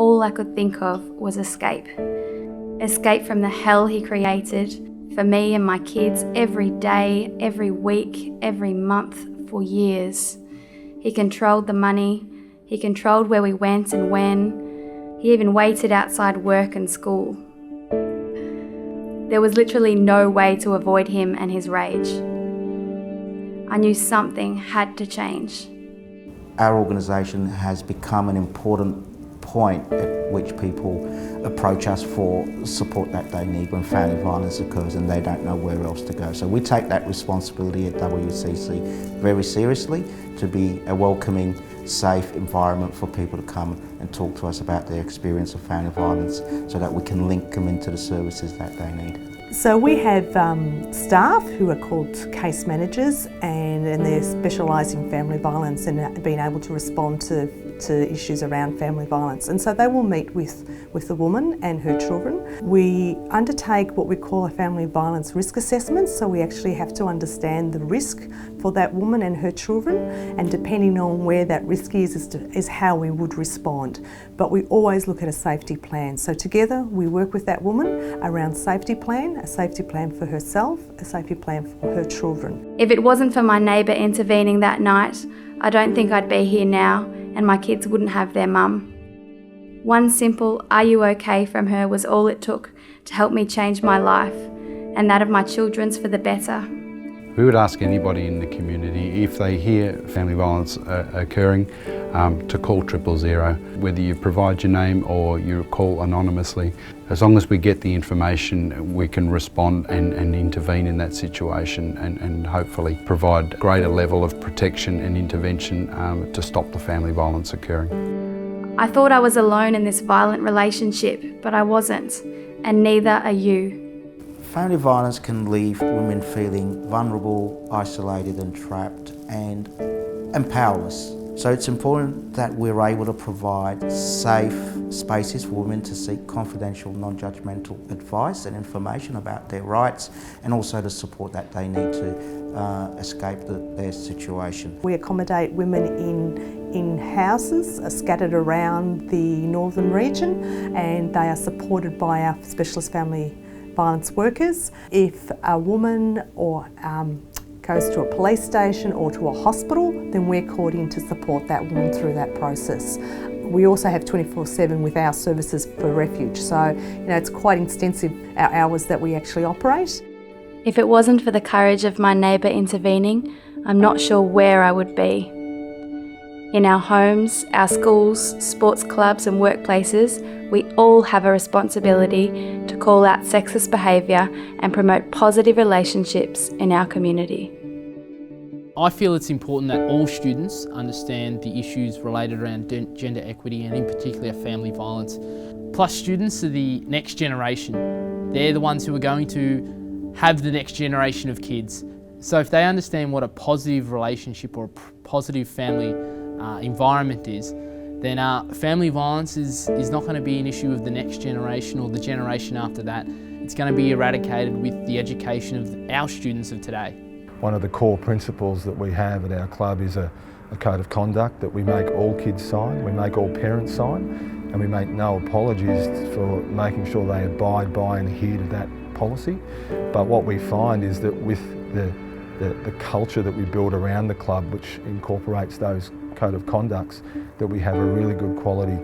all I could think of was escape. Escape from the hell he created for me and my kids every day, every week, every month for years. He controlled the money, he controlled where we went and when. He even waited outside work and school. There was literally no way to avoid him and his rage. I knew something had to change. Our organisation has become an important point at which people approach us for support that they need when family violence occurs and they don't know where else to go. So we take that responsibility at WCC very seriously, to be a welcoming, safe environment for people to come and talk to us about their experience of family violence so that we can link them into the services that they need. So we have staff who are called case managers and they specialise in family violence and being able to respond to issues around family violence. And so they will meet with the woman and her children. We undertake what we call a family violence risk assessment, so we actually have to understand the risk for that woman and her children, and depending on where that risk is how we would respond. But we always look at a safety plan. So together we work with that woman around safety plan, a safety plan for herself, a safety plan for her children. If it wasn't for my neighbour intervening that night, I don't think I'd be here now and my kids wouldn't have their mum. One simple "Are you okay?" from her was all it took to help me change my life and that of my children's for the better. We would ask anybody in the community, if they hear family violence occurring, to call 000. Whether you provide your name or you call anonymously, as long as we get the information, we can respond and intervene in that situation and hopefully provide a greater level of protection and intervention to stop the family violence occurring. I thought I was alone in this violent relationship, but I wasn't, and neither are you. Family violence can leave women feeling vulnerable, isolated and trapped and powerless. So it's important that we're able to provide safe spaces for women to seek confidential, non-judgmental advice and information about their rights, and also the support that they need to escape their situation. We accommodate women in houses scattered around the northern region, and they are supported by our specialist family violence workers. If a woman or goes to a police station or to a hospital, then we're called in to support that woman through that process. We also have 24/7 with our services for refuge, so it's quite extensive, our hours that we actually operate. If it wasn't for the courage of my neighbour intervening, I'm not sure where I would be. In our homes, our schools, sports clubs and workplaces, we all have a responsibility to call out sexist behaviour and promote positive relationships in our community. I feel it's important that all students understand the issues related around gender equity and in particular family violence. Plus, students are the next generation. They're the ones who are going to have the next generation of kids. So if they understand what a positive relationship or a positive family environment is, then family violence is not going to be an issue of the next generation or the generation after that. It's going to be eradicated with the education of our students of today. One of the core principles that we have at our club is a code of conduct that we make all kids sign, we make all parents sign, and we make no apologies for making sure they abide by and adhere to that policy. But what we find is that with the culture that we build around the club, which incorporates those code of conducts, that we have a really good quality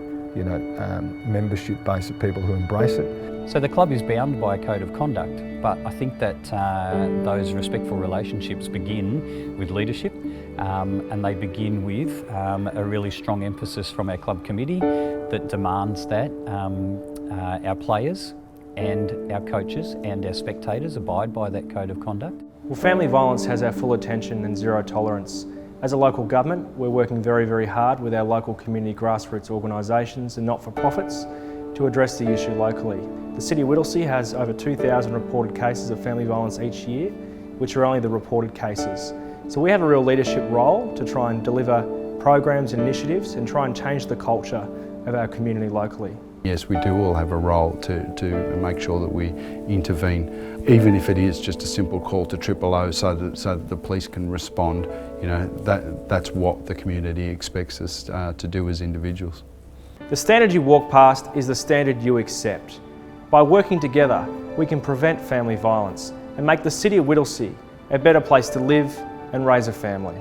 membership base of people who embrace it. So the club is bound by a code of conduct, but I think that those respectful relationships begin with leadership, and they begin with a really strong emphasis from our club committee that demands that our players and our coaches and our spectators abide by that code of conduct. Well, family violence has our full attention and zero tolerance. As a local government, we're working very, very hard with our local community grassroots organisations and not-for-profits to address the issue locally. The City of Whittlesea has over 2,000 reported cases of family violence each year, which are only the reported cases. So we have a real leadership role to try and deliver programs and initiatives and try and change the culture of our community locally. Yes, we do all have a role to make sure that we intervene, even if it is just a simple call to 000 so that the police can respond. That's what the community expects us to do as individuals. The standard you walk past is the standard you accept. By working together, we can prevent family violence and make the city of Whittlesea a better place to live and raise a family.